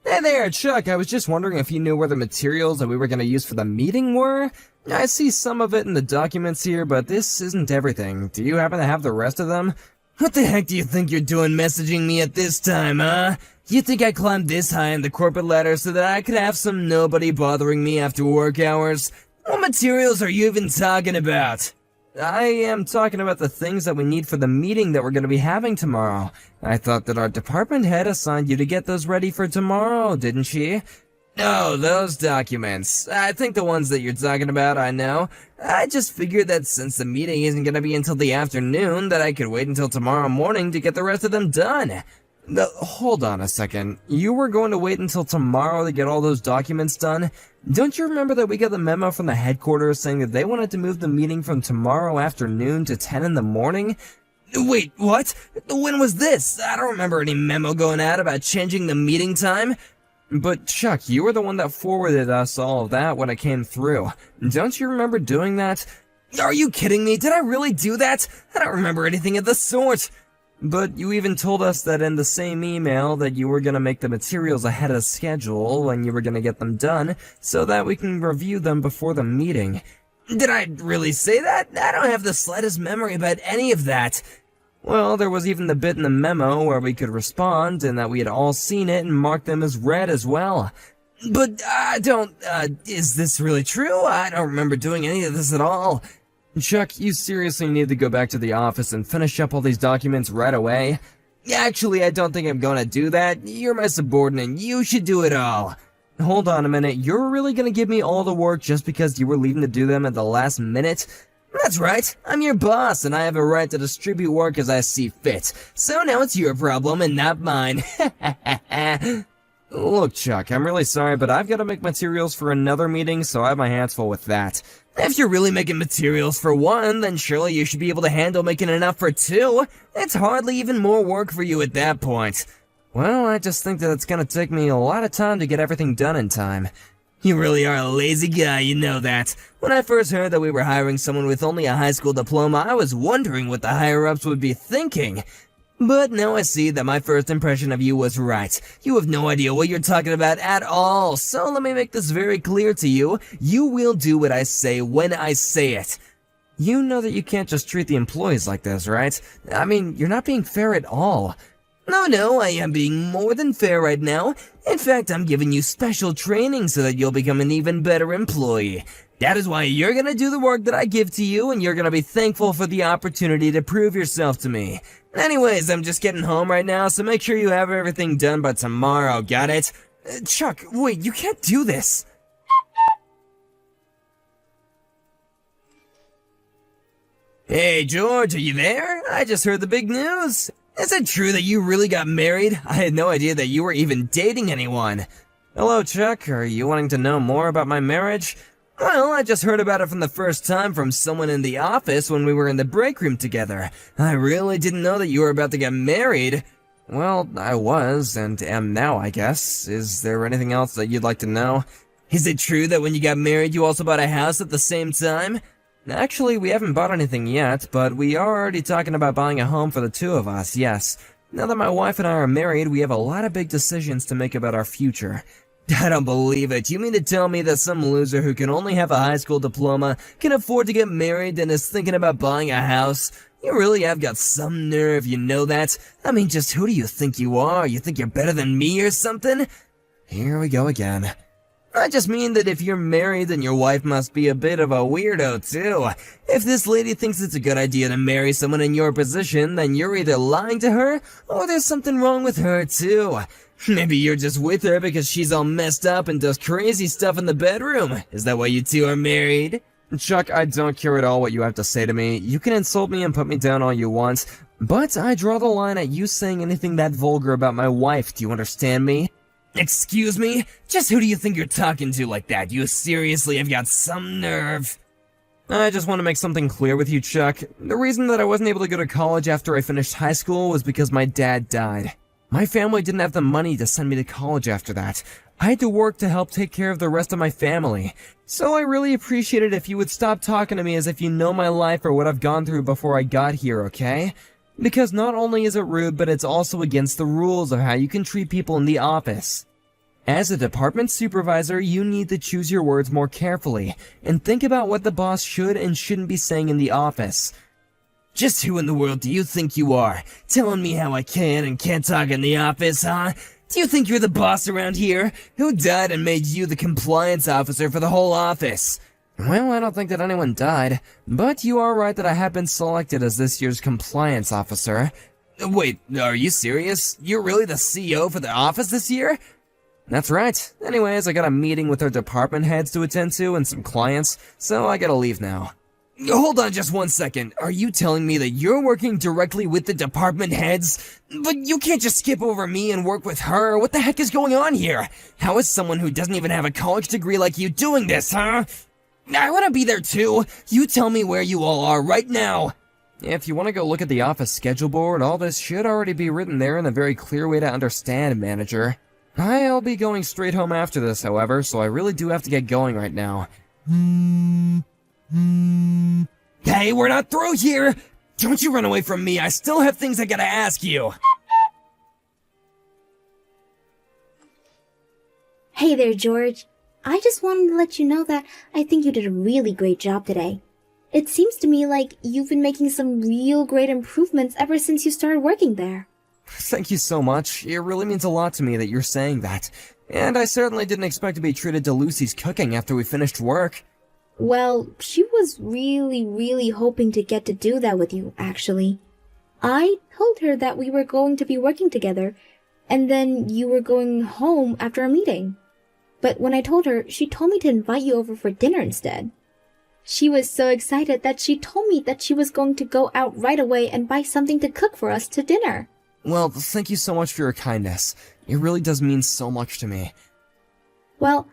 Hey there, Chuck. I was just wondering if you knew where the materials that we were going to use for the meeting were? I see some of it in the documents here, but this isn't everything. Do you happen to have the rest of them? What the heck do you think you're doing messaging me at this time, huh? You think I climbed this high in the corporate ladder so that I could have some nobody bothering me after work hours? What materials are you even talking about? I am talking about the things that we need for the meeting that we're going to be having tomorrow. I thought that our department head assigned you to get those ready for tomorrow, didn't she? Oh, those documents. I think the ones that you're talking about, I know. I just figured that since the meeting isn't going to be until the afternoon, that I could wait until tomorrow morning to get the rest of them done. Hold on a second. You were going to wait until tomorrow to get all those documents done? Don't you remember that we got the memo from the headquarters saying that they wanted to move the meeting from tomorrow afternoon to 10 in the morning? Wait, what? When was this? I don't remember any memo going out about changing the meeting time. But Chuck, you were the one that forwarded us all of that when it came through. Don't you remember doing that? Are you kidding me? Did I really do that? I don't remember anything of the sort. But you even told us that in the same email that you were going to make the materials ahead of schedule and you were going to get them done so that we can review them before the meeting. Did I really say that? I don't have the slightest memory about any of that. Well, there was even the bit in the memo where we could respond and that we had all seen it and marked them as read as well. But is this really true? I don't remember doing any of this at all. Chuck, you seriously need to go back to the office and finish up all these documents right away? Actually, I don't think I'm gonna do that. You're my subordinate. You should do it all. Hold on a minute. You're really gonna give me all the work just because you were leaving to do them at the last minute? That's right. I'm your boss, and I have a right to distribute work as I see fit. So now it's your problem and not mine. Look, Chuck, I'm really sorry, but I've got to make materials for another meeting, so I have my hands full with that. If you're really making materials for one, then surely you should be able to handle making enough for two. It's hardly even more work for you at that point. Well, I just think that it's gonna take me a lot of time to get everything done in time. You really are a lazy guy, you know that. When I first heard that we were hiring someone with only a high school diploma, I was wondering what the higher-ups would be thinking. But now I see that my first impression of you was right. You have no idea what you're talking about at all, so let me make this very clear to you. You will do what I say when I say it. You know that you can't just treat the employees like this, right? I mean, you're not being fair at all. No, I am being more than fair right now. In fact, I'm giving you special training so that you'll become an even better employee. That is why you're gonna do the work that I give to you, and you're gonna be thankful for the opportunity to prove yourself to me. Anyways, I'm just getting home right now, so make sure you have everything done by tomorrow, got it? Chuck, wait, you can't do this. Hey, George, are you there? I just heard the big news. Is it true that you really got married? I had no idea that you were even dating anyone. Hello, Chuck. Are you wanting to know more about my marriage? Well, I just heard about it from the first time from someone in the office when we were in the break room together. I really didn't know that you were about to get married. Well, I was, and am now, I guess. Is there anything else that you'd like to know? Is it true that when you got married, you also bought a house at the same time? Actually, we haven't bought anything yet, but we are already talking about buying a home for the two of us, yes. Now that my wife and I are married, we have a lot of big decisions to make about our future. I don't believe it. You mean to tell me that some loser who can only have a high school diploma can afford to get married and is thinking about buying a house? You really have got some nerve, you know that? I mean, just who do you think you are? You think you're better than me or something? Here we go again. I just mean that if you're married, then your wife must be a bit of a weirdo, too. If this lady thinks it's a good idea to marry someone in your position, then you're either lying to her, or there's something wrong with her, too. Maybe you're just with her because she's all messed up and does crazy stuff in the bedroom. Is that why you two are married? Chuck, I don't care at all what you have to say to me. You can insult me and put me down all you want, but I draw the line at you saying anything that vulgar about my wife, do you understand me? Excuse me? Just who do you think you're talking to like that? You seriously have got some nerve. I just want to make something clear with you, Chuck. The reason that I wasn't able to go to college after I finished high school was because my dad died. My family didn't have the money to send me to college after that. I had to work to help take care of the rest of my family. So I really appreciate it if you would stop talking to me as if you know my life or what I've gone through before I got here, okay? Because not only is it rude, but it's also against the rules of how you can treat people in the office. As a department supervisor, you need to choose your words more carefully, and think about what the boss should and shouldn't be saying in the office. Just who in the world do you think you are, telling me how I can and can't talk in the office, huh? Do you think you're the boss around here? Who died and made you the compliance officer for the whole office? Well, I don't think that anyone died, but you are right that I have been selected as this year's compliance officer. Wait, are you serious? You're really the CEO for the office this year? That's right. Anyways, I got a meeting with our department heads to attend to and some clients, so I gotta leave now. Hold on just 1 second. Are you telling me that you're working directly with the department heads? But you can't just skip over me and work with her. What the heck is going on here? How is someone who doesn't even have a college degree like you doing this, huh? I want to be there too. You tell me where you all are right now. If you want to go look at the office schedule board, all this should already be written there in a very clear way to understand, manager. I'll be going straight home after this, however, so I really do have to get going right now. Hey, we're not through here! Don't you run away from me, I still have things I gotta ask you! Hey there, George. I just wanted to let you know that I think you did a really great job today. It seems to me like you've been making some real great improvements ever since you started working there. Thank you so much. It really means a lot to me that you're saying that. And I certainly didn't expect to be treated to Lucy's cooking after we finished work. Well, she was really hoping to get to do that with you, actually. I told her that we were going to be working together, and then you were going home after a meeting. But when I told her, she told me to invite you over for dinner instead. She was so excited that she told me that she was going to go out right away and buy something to cook for us to dinner. Well, thank you so much for your kindness. It really does mean so much to me. Well,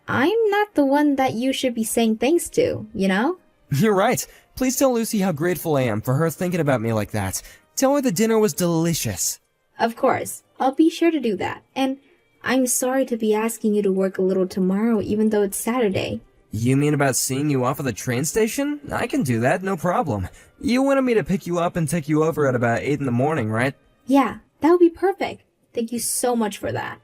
I'm not the one that you should be saying thanks to, you know? You're right. Please tell Lucy how grateful I am for her thinking about me like that. Tell her the dinner was delicious. Of course. I'll be sure to do that. And I'm sorry to be asking you to work a little tomorrow even though it's Saturday. You mean about seeing you off at the train station? I can do that, no problem. You wanted me to pick you up and take you over at about 8 in the morning, right? Yeah, that would be perfect. Thank you so much for that.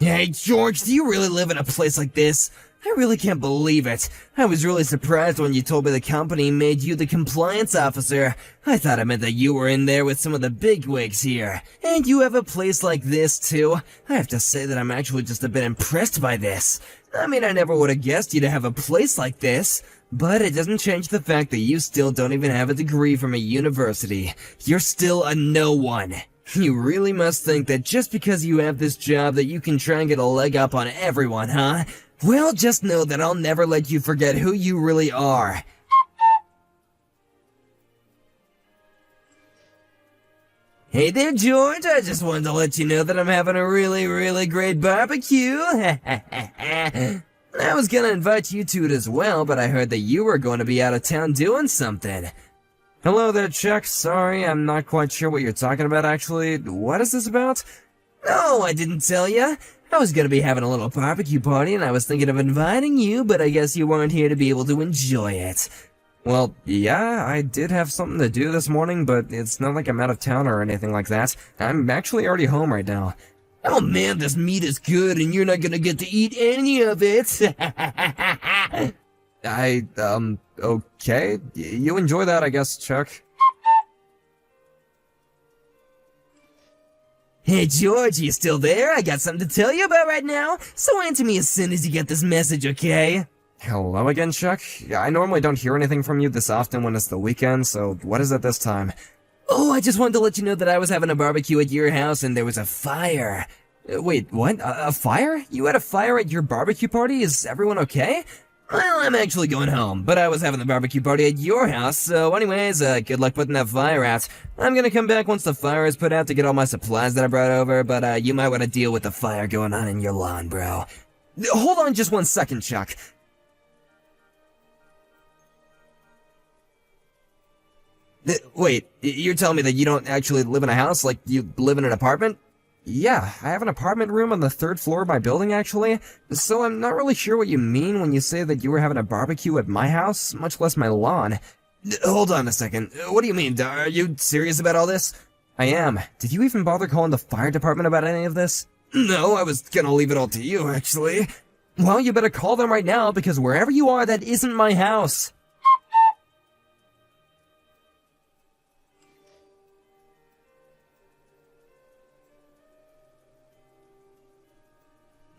Hey, George, do you really live in a place like this? I really can't believe it. I was really surprised when you told me the company made you the compliance officer. I thought it meant that you were in there with some of the bigwigs here. And you have a place like this, too. I have to say that I'm actually just a bit impressed by this. I mean, I never would have guessed you to have a place like this. But it doesn't change the fact that you still don't even have a degree from a university. You're still a no one. You really must think that just because you have this job that you can try and get a leg up on everyone, huh? Well, just know that I'll never let you forget who you really are. Hey there, George. I just wanted to let you know that I'm having a really great barbecue. I was gonna invite you to it as well, but I heard that you were going to be out of town doing something. Hello there, Chuck. Sorry, I'm not quite sure what you're talking about, actually. What is this about? No, I didn't tell ya. I was gonna be having a little barbecue party, and I was thinking of inviting you, but I guess you weren't here to be able to enjoy it. Well, yeah, I did have something to do this morning, but it's not like I'm out of town or anything like that. I'm actually already home right now. Oh man, this meat is good, and you're not gonna get to eat any of it. Okay. You enjoy that, I guess, Chuck. Hey, George, you still there? I got something to tell you about right now, so answer me as soon as you get this message, okay? Hello again, Chuck? I normally don't hear anything from you this often when it's the weekend, so what is it this time? Oh, I just wanted to let you know that I was having a barbecue at your house and there was a fire. Wait, what? A fire? You had a fire at your barbecue party? Is everyone okay? Well, I'm actually going home, but I was having the barbecue party at your house, so anyways, good luck putting that fire out. I'm gonna come back once the fire is put out to get all my supplies that I brought over, but you might want to deal with the fire going on in your lawn, bro. Hold on just 1 second, Chuck. Wait, you're telling me that you don't actually live in a house? Like, you live in an apartment? Yeah, I have an apartment room on the 3rd floor of my building, actually, so I'm not really sure what you mean when you say that you were having a barbecue at my house, much less my lawn. Hold on a second, what do you mean? Are you serious about all this? I am. Did you even bother calling the fire department about any of this? No, I was gonna leave it all to you, actually. Well, you better call them right now, because wherever you are, that isn't my house.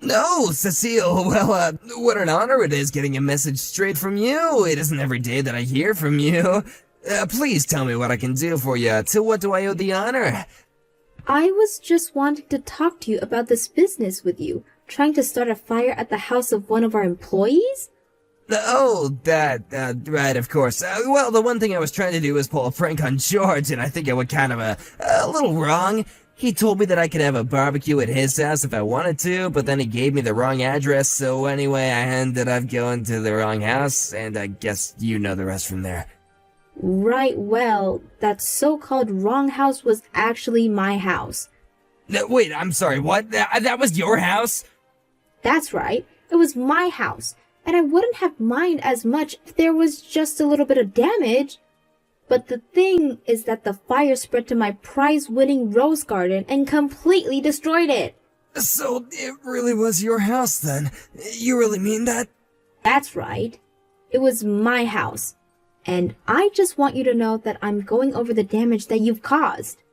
No, Cecile, well, what an honor it is getting a message straight from you. It isn't every day that I hear from you. Please tell me what I can do for you. To what do I owe the honor? I was just wanting to talk to you about this business with you. Trying to start a fire at the house of one of our employees? Oh, that, right, of course. Well, the one thing I was trying to do was pull a prank on George, and I think I went kind of a little wrong. He told me that I could have a barbecue at his house if I wanted to, but then he gave me the wrong address, so anyway, I ended up going to the wrong house, and I guess you know the rest from there. Right, well, that so-called wrong house was actually my house. Wait, I'm sorry, what? That was your house? That's right, it was my house, and I wouldn't have minded as much if there was just a little bit of damage. But the thing is that the fire spread to my prize-winning rose garden and completely destroyed it. So, it really was your house then? You really mean that? That's right. It was my house. And I just want you to know that I'm going over the damage that you've caused.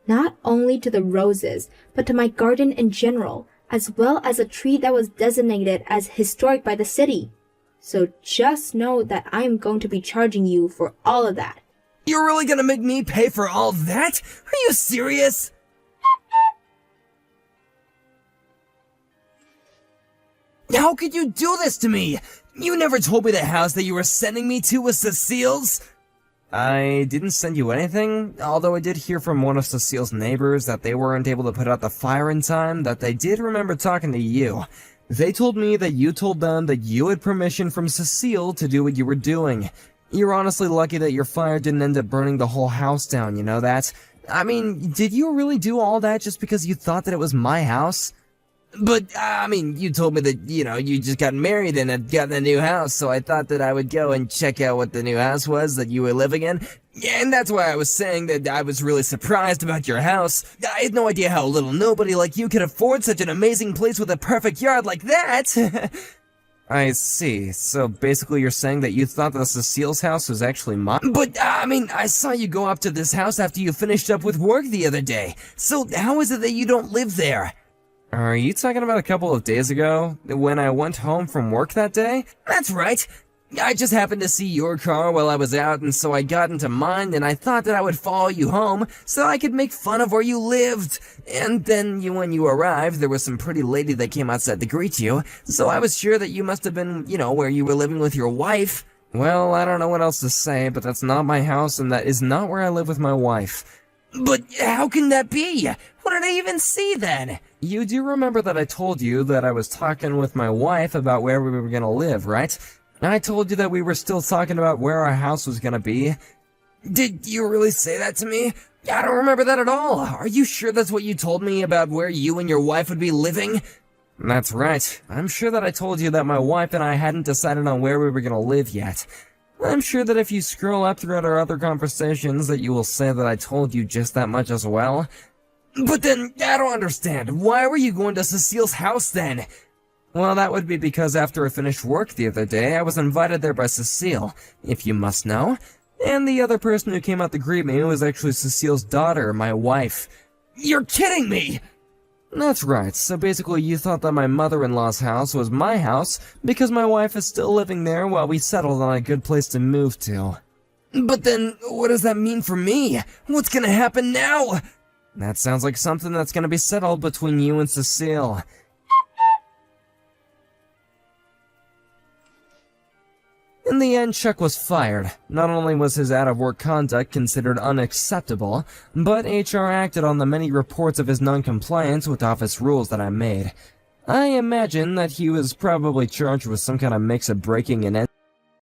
Not only to the roses, but to my garden in general, as well as a tree that was designated as historic by the city. So just know that I'm going to be charging you for all of that. You're really gonna make me pay for all that? Are you serious? How could you do this to me? You never told me the house that you were sending me to was Cecile's. I didn't send you anything, although I did hear from one of Cecile's neighbors that they weren't able to put out the fire in time, that they did remember talking to you. They told me that you told them that you had permission from Cecile to do what you were doing. You're honestly lucky that your fire didn't end up burning the whole house down, you know that? I mean, did you really do all that just because you thought that it was my house? But, I mean, you told me that, you just got married and had gotten a new house, so I thought that I would go and check out what the new house was that you were living in. Yeah, and that's why I was saying that I was really surprised about your house. I had no idea how a little nobody like you could afford such an amazing place with a perfect yard like that! I see. So basically you're saying that you thought that Cecile's house was actually mine? But, I mean, I saw you go up to this house after you finished up with work the other day. So how is it that you don't live there? Are you talking about a couple of days ago, when I went home from work that day? That's right. I just happened to see your car while I was out, and so I got into mine, and I thought that I would follow you home so I could make fun of where you lived. And then when you arrived, there was some pretty lady that came outside to greet you, so I was sure that you must have been, where you were living with your wife. Well, I don't know what else to say, but that's not my house, and that is not where I live with my wife. But how can that be? What did I even see then? You do remember that I told you that I was talking with my wife about where we were gonna live, right? I told you that we were still talking about where our house was gonna be. Did you really say that to me? I don't remember that at all. Are you sure that's what you told me about where you and your wife would be living? That's right. I'm sure that I told you that my wife and I hadn't decided on where we were gonna live yet. I'm sure that if you scroll up throughout our other conversations that you will say that I told you just that much as well. But then, I don't understand. Why were you going to Cecile's house then? Well, that would be because after I finished work the other day, I was invited there by Cecile, if you must know. And the other person who came out to greet me was actually Cecile's daughter, my wife. You're kidding me! That's right, so basically you thought that my mother-in-law's house was my house because my wife is still living there while we settled on a good place to move to. But then, what does that mean for me? What's gonna happen now? That sounds like something that's gonna be settled between you and Cecile. In the end, Chuck was fired. Not only was his out-of-work conduct considered unacceptable, but HR acted on the many reports of his non-compliance with office rules that I made. I imagine that he was probably charged with some kind of mix of breaking and